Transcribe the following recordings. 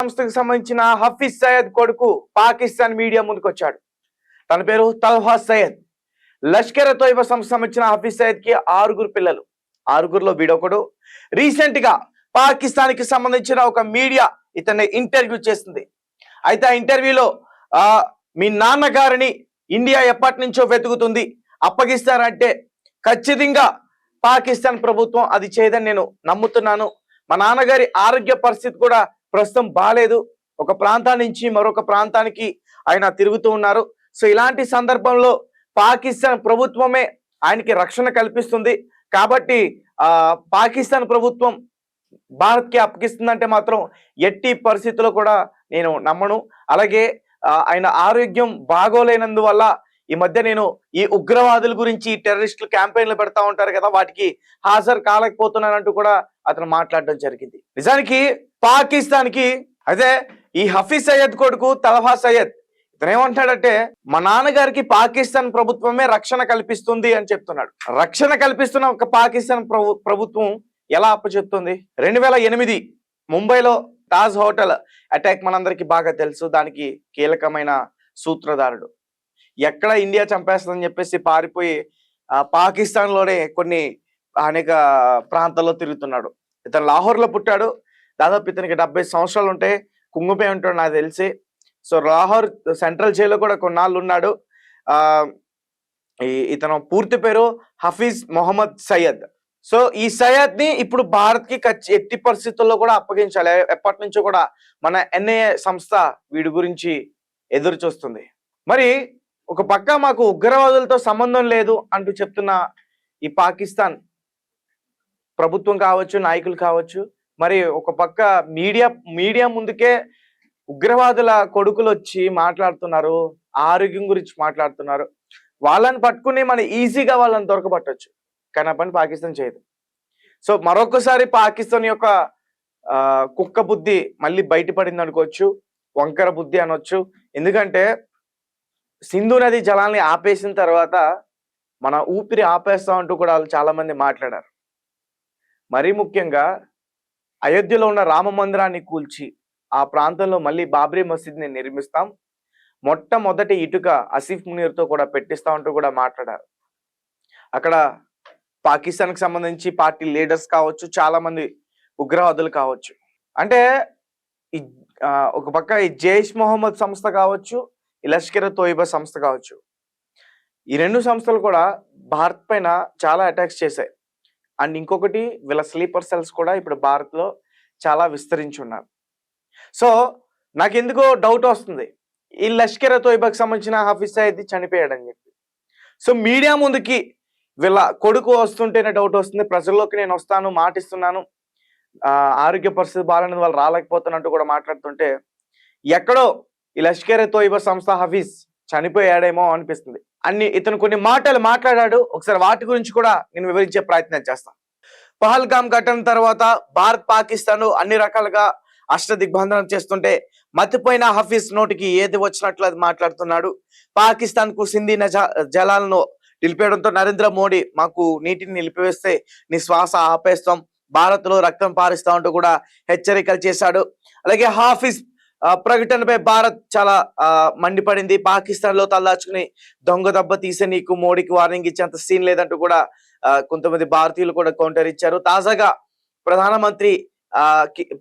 సంస్థకు సంబంధించిన హఫీజ్ సయ్యద్ కొడుకు పాకిస్తాన్ మీడియా ముందుకు వచ్చాడు. తన పేరు తల్హా సయ్యద్. లష్కర్ తోయిబా సంస్థకు సంబంధించిన హఫీజ్ సయ్యద్ కి 6 పిల్లలు. 6లో వీడొకడు. రీసెంట్ గా పాకిస్తాన్ కి సంబంధించిన ఒక మీడియా ఇతన్ని ఇంటర్వ్యూ చేస్తుంది. అయితే ఆ ఇంటర్వ్యూలో మీ నాన్నగారిని ఇండియా ఎప్పటి నుంచో వెతుకుతుంది, అప్పగిస్తారంటే ఖచ్చితంగా పాకిస్తాన్ ప్రభుత్వం అది చేయదని నేను నమ్ముతున్నాను. మా నాన్నగారి ఆరోగ్య పరిస్థితి కూడా ప్రస్తుతం బాలేదు. ఒక ప్రాంతం నుంచి మరొక ప్రాంతానికి ఆయన తిరుగుతూ ఉన్నారు. సో ఇలాంటి సందర్భంలో పాకిస్తాన్ ప్రభుత్వమే ఆయనకి రక్షణ కల్పిస్తుంది. కాబట్టి పాకిస్తాన్ ప్రభుత్వం భారత్కి అప్పగిస్తుందంటే మాత్రం ఎట్టి పరిస్థితుల్లో కూడా నేను నమ్మను. అలాగే ఆయన ఆరోగ్యం బాగోలేనందువల్ల ఈ మధ్య నేను ఈ ఉగ్రవాదుల గురించి టెర్రరిస్టులు క్యాంపెయిన్లు పెడతా ఉంటారు కదా, వాటికి హాజరు కాలేకపోతున్నానంటూ కూడా అతను మాట్లాడడం జరిగింది. నిజానికి పాకిస్తాన్ కి అయితే ఈ హఫీజ్ సయ్యద్ కొడుకు తల్హా సయ్యద్ ఇతను ఏమంటాడంటే, మా నాన్నగారికి పాకిస్తాన్ ప్రభుత్వమే రక్షణ కల్పిస్తుంది అని చెప్తున్నాడు. రక్షణ కల్పిస్తున్న ఒక పాకిస్తాన్ ప్రభుత్వం ఎలా అప్పచెప్తుంది? 2008 ముంబైలో తాజ్ హోటల్ అటాక్ మనందరికి బాగా తెలుసు. దానికి కీలకమైన సూత్రధారుడు. ఎక్కడ ఇండియా చంపేస్తుందని చెప్పేసి పారిపోయి పాకిస్తాన్ లోనే అనేక ప్రాంతాల్లో తిరుగుతున్నాడు. ఇతను లాహోర్లో పుట్టాడు. దాదాపు ఇతనికి 70 సంవత్సరాలు ఉంటాయి. కుంగిపోయి ఉంటాడు నాకు తెలిసి. సో లాహోర్ సెంట్రల్ జైల్లో కూడా కొన్నాళ్ళు ఉన్నాడు. ఇతను పూర్తి పేరు హఫీజ్ మొహమ్మద్ సయ్యద్. సో ఈ సయ్యద్ ని ఇప్పుడు భారత్ కి ఎట్టి పరిస్థితుల్లో కూడా అప్పగించాలి. ఎప్పటి నుంచో కూడా మన ఎన్ఐఏ సంస్థ వీడి గురించి ఎదురు చూస్తుంది. మరి ఒక పక్క మాకు ఉగ్రవాదులతో సంబంధం లేదు అంటూ చెప్తున్న ఈ పాకిస్తాన్ ప్రభుత్వం కావచ్చు, నాయకులు కావచ్చు, మరి ఒక పక్క మీడియా ముందుకే ఉగ్రవాదుల కొడుకులు వచ్చి మాట్లాడుతున్నారు, ఆరోగ్యం గురించి మాట్లాడుతున్నారు. వాళ్ళని పట్టుకుని మనం ఈజీగా వాళ్ళని దొరకబట్టవచ్చు, కానీ ఆ పని పాకిస్తాన్ చేయదు. సో మరొకసారి పాకిస్తాన్ యొక్క కుక్క బుద్ధి మళ్ళీ బయటపడింది అనుకోవచ్చు, వంకర బుద్ధి అనొచ్చు. ఎందుకంటే సింధు నది జలాల్ని ఆపేసిన తర్వాత మన ఊపిరి ఆపేస్తాం అంటూ కూడా వాళ్ళు చాలా మంది మాట్లాడారు. మరీ ముఖ్యంగా అయోధ్యలో ఉన్న రామ మందిరాన్ని కూల్చి ఆ ప్రాంతంలో మళ్ళీ బాబ్రీ మసీద్ని నిర్మిస్తాం, మొట్టమొదటి ఇటుక ఆసిఫ్ మునీర్తో కూడా పెట్టిస్తాం అంటూ కూడా మాట్లాడారు. అక్కడ పాకిస్తాన్కి సంబంధించి పార్టీ లీడర్స్ కావచ్చు, చాలా మంది ఉగ్రవాదులు కావచ్చు. అంటే ఒక పక్క ఈ జైష్ మొహమ్మద్ సంస్థ కావచ్చు, ఈ లష్కర్ తోయిబా సంస్థ కావచ్చు, ఈ 2 సంస్థలు కూడా భారత్ పైన చాలా అటాక్స్ చేశాయి. అండ్ ఇంకొకటి వీళ్ళ స్లీపర్ సెల్స్ కూడా ఇప్పుడు భారత్లో చాలా విస్తరించి ఉన్నారు. సో నాకెందుకో డౌట్ వస్తుంది, ఈ లష్కర్ తోయిబాకి సంబంధించిన హఫీజ్ సయ్యద్ చనిపోయాడని చెప్పి. సో మీడియా ముందుకి వీళ్ళ కొడుకు వస్తుంటేనే డౌట్ వస్తుంది. ప్రజల్లోకి నేను వస్తాను, మాటిస్తున్నాను, ఆరోగ్య పరిస్థితి బాగాలేని వాళ్ళు రాలేకపోతున్నట్టు కూడా మాట్లాడుతుంటే ఎక్కడో ఈ లష్కర్ తోయిబా సంస్థ హఫీజ్ చనిపోయాడేమో అనిపిస్తుంది. ఇతను కొన్ని మాటలు మాట్లాడాడు. ఒకసారి వాటి గురించి కూడా నేను వివరించే ప్రయత్నం చేస్తాను. పహల్గామ్ ఘటన తర్వాత భారత్ పాకిస్తాన్ అన్ని రకాలుగా అష్టదిగ్బంధనం చేస్తుంటే మతిపోయిన హఫీజ్ నోటికి ఏది వచ్చినట్లు అది మాట్లాడుతున్నాడు. పాకిస్తాన్ కు సింధీ జలాలను నిలిపేయడంతో నరేంద్ర మోడీ మాకు నీటిని నిలిపివేస్తే నీ శ్వాస ఆపేస్తాం, భారత్ లో రక్తం పారిస్తాం అంటూ కూడా హెచ్చరికలు చేశాడు. అలాగే హాఫీజ్ ప్రకటనపై భారత్ చాలా మండిపడింది. పాకిస్తాన్ లో తలదాచుకుని దొంగ దెబ్బ తీసే నీకు మోడీకి వార్నింగ్ ఇచ్చేంత సీన్ లేదంటూ కూడా కొంతమంది భారతీయులు కూడా కౌంటర్ ఇచ్చారు. తాజాగా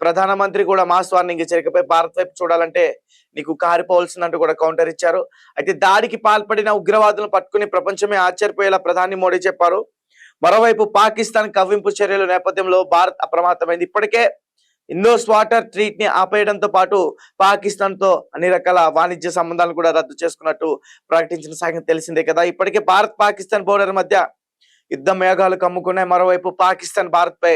ప్రధానమంత్రి కూడా మాస్ వార్నింగ్ ఇచ్చారు, ఇకపై భారత్ వైపు చూడాలంటే నీకు కారిపోవాల్సిందంటూ కూడా కౌంటర్ ఇచ్చారు. అయితే దాడికి పాల్పడిన ఉగ్రవాదులను పట్టుకుని ప్రపంచమే ఆశ్చర్యపోయేలా ప్రధాని మోడీ చెప్పారు. మరోవైపు పాకిస్తాన్ కవ్వింపు చర్యల నేపథ్యంలో భారత్ అప్రమత్తమైంది. ఇప్పటికే ఇండోస్ వాటర్ ట్రీట్ ని ఆపేయడంతో పాటు పాకిస్తాన్ తో అన్ని రకాల వాణిజ్య సంబంధాలు కూడా రద్దు చేసుకున్నట్టు ప్రకటించిన సంగతి తెలిసిందే కదా. ఇప్పటికే భారత్ పాకిస్తాన్ బోర్డర్ మధ్య యుద్ధ మేఘాలు కమ్ముకున్నాయి. మరోవైపు పాకిస్తాన్ భారత్ పై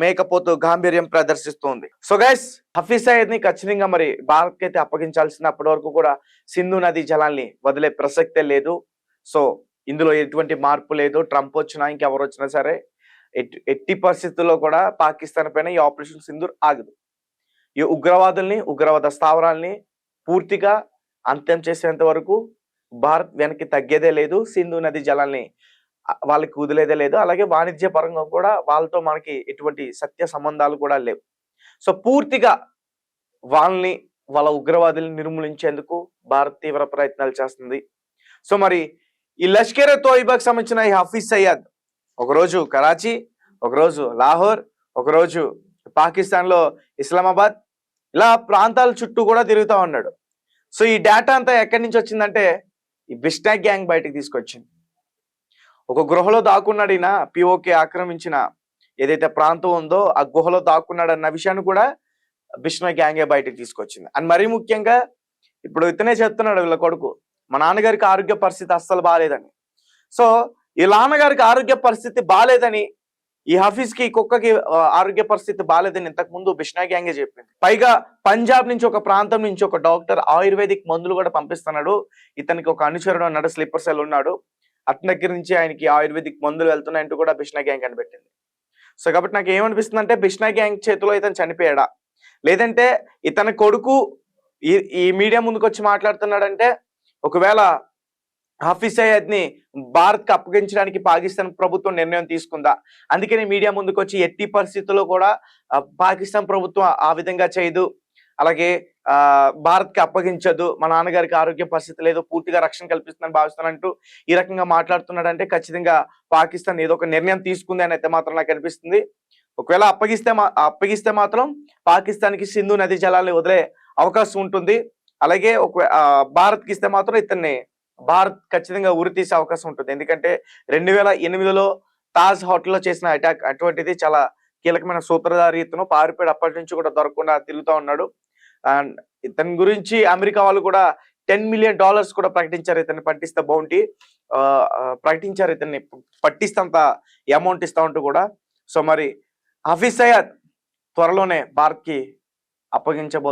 మేకపోతూ గాంభీర్యం ప్రదర్శిస్తోంది. సో గైస్, హఫీజ్ సయ్యద్ ని ఖచ్చితంగా మరి భారత్ కి అయితే అప్పగించాల్సిన, అప్పటి వరకు కూడా సింధు నది జలాల్ని వదిలే ప్రసక్తే లేదు. సో ఇందులో ఎటువంటి మార్పు లేదు. ట్రంప్ వచ్చినా ఇంకెవరు వచ్చినా సరే ఎట్టి పరిస్థితుల్లో కూడా పాకిస్తాన్ పైన ఈ ఆపరేషన్ సింధూర్ ఆగదు. ఈ ఉగ్రవాదుల్ని, ఉగ్రవాద స్థావరాల్ని పూర్తిగా అంత్యం చేసేంత వరకు భారత్ వెనక్కి తగ్గేదే లేదు. సింధు నది జలాల్ని వాళ్ళకి వదిలేదే లేదు. అలాగే వాణిజ్య పరంగా కూడా వాళ్ళతో మనకి ఎటువంటి సత్య సంబంధాలు కూడా లేవు. సో పూర్తిగా వాళ్ళని వాళ్ళ ఉగ్రవాదుల్ని నిర్మూలించేందుకు భారత్ తీవ్ర ప్రయత్నాలు చేస్తుంది. సో మరి ఈ లష్కర్ ఎ తోయిబాకి సంబంధించిన ఈ హఫీజ్ సయ్యద్ ఒకరోజు కరాచీ, ఒకరోజు లాహోర్, ఒకరోజు పాకిస్తాన్ లో ఇస్లామాబాద్, ఇలా ప్రాంతాల చుట్టూ కూడా తిరుగుతా ఉన్నాడు. సో ఈ డేటా అంతా ఎక్కడి నుంచి వచ్చిందంటే ఈ బిష్టాక్ గ్యాంగ్ బయటకు తీసుకొచ్చింది. ఒక గృహలో దాక్కున్నాడు ఈయన, పిఓకే ఆక్రమించిన ఏదైతే ప్రాంతం ఉందో ఆ గుహలో దాక్కున్నాడు అన్న విషయాన్ని కూడా బిష్టాక్ గ్యాంగే బయటకు తీసుకొచ్చింది. అండ్ మరీ ముఖ్యంగా ఇప్పుడు ఇతనే చెప్తున్నాడు వీళ్ళ కొడుకు, మా నాన్నగారికి ఆరోగ్య పరిస్థితి అస్సలు బాగాలేదని. సో ఈ నాన్నగారికి ఆరోగ్య పరిస్థితి బాగాలేదని ఈ హఫీజ్ కి కుక్కకి ఆరోగ్య పరిస్థితి బాగాలేదని ఇంతకు ముందు బిష్నా గ్యాంగే చెప్పింది. పైగా పంజాబ్ నుంచి ఒక ప్రాంతం నుంచి ఒక డాక్టర్ ఆయుర్వేదిక్ మందులు కూడా పంపిస్తున్నాడు. ఇతనికి ఒక అనుచరుడు ఉన్నాడు, స్లీపర్ సెల్ ఉన్నాడు, అతని దగ్గర నుంచి ఆయనకి ఆయుర్వేదిక్ మందులు వెళ్తున్నాయంటూ కూడా బిష్నా గ్యాంగ్ కనిపెట్టింది. సో కాబట్టి నాకు ఏమనిపిస్తుంది అంటే బిష్నా గ్యాంగ్ చేతిలో ఇతను చనిపోయాడా, లేదంటే ఇతని కొడుకు ఈ మీడియా ముందుకు వచ్చి మాట్లాడుతున్నాడంటే ఒకవేళ హఫీజ్ సయ్యద్ ని భారత్ కి అప్పగించడానికి పాకిస్తాన్ ప్రభుత్వం నిర్ణయం తీసుకుందా, అందుకని మీడియా ముందుకు వచ్చి ఎట్టి పరిస్థితుల్లో కూడా పాకిస్తాన్ ప్రభుత్వం ఆ విధంగా చేయదు, అలాగే భారత్ కి అప్పగించదు, మా నాన్నగారికి ఆరోగ్య పరిస్థితి లేదు, పూర్తిగా రక్షణ కల్పిస్తుందని భావిస్తానంటూ ఈ రకంగా మాట్లాడుతున్నాడంటే ఖచ్చితంగా పాకిస్తాన్ ఏదో ఒక నిర్ణయం తీసుకుంది అని అయితే మాత్రం నాకు అనిపిస్తుంది. ఒకవేళ అప్పగిస్తే మాత్రం పాకిస్తాన్ కి సింధు నదీ జలాల్ని వదిలే అవకాశం ఉంటుంది. అలాగే భారత్ కి ఇస్తే మాత్రం ఇతన్ని భారత్ ఖచ్చితంగా ఉరి తీసే అవకాశం ఉంటుంది. ఎందుకంటే 2008లో తాజ్ హోటల్లో చేసిన అటాక్ అటువంటిది చాలా కీలకమైన సూత్రధారి ఇతను, పారిపోయాడు, అప్పటి నుంచి కూడా దొరకకుండా తిరుగుతూ ఉన్నాడు. అండ్ ఇతని గురించి అమెరికా వాళ్ళు కూడా $10 మిలియన్ కూడా ప్రకటించారు. ఇతన్ని పట్టిస్తే బౌంటీ ప్రకటించారు, ఇతన్ని పట్టిస్తే అంత అమౌంట్ ఇస్తా ఉంటూ కూడా. సో మరి హఫీజ్ సయ్యద్ త్వరలోనే భారత్ కి అప్పగించబో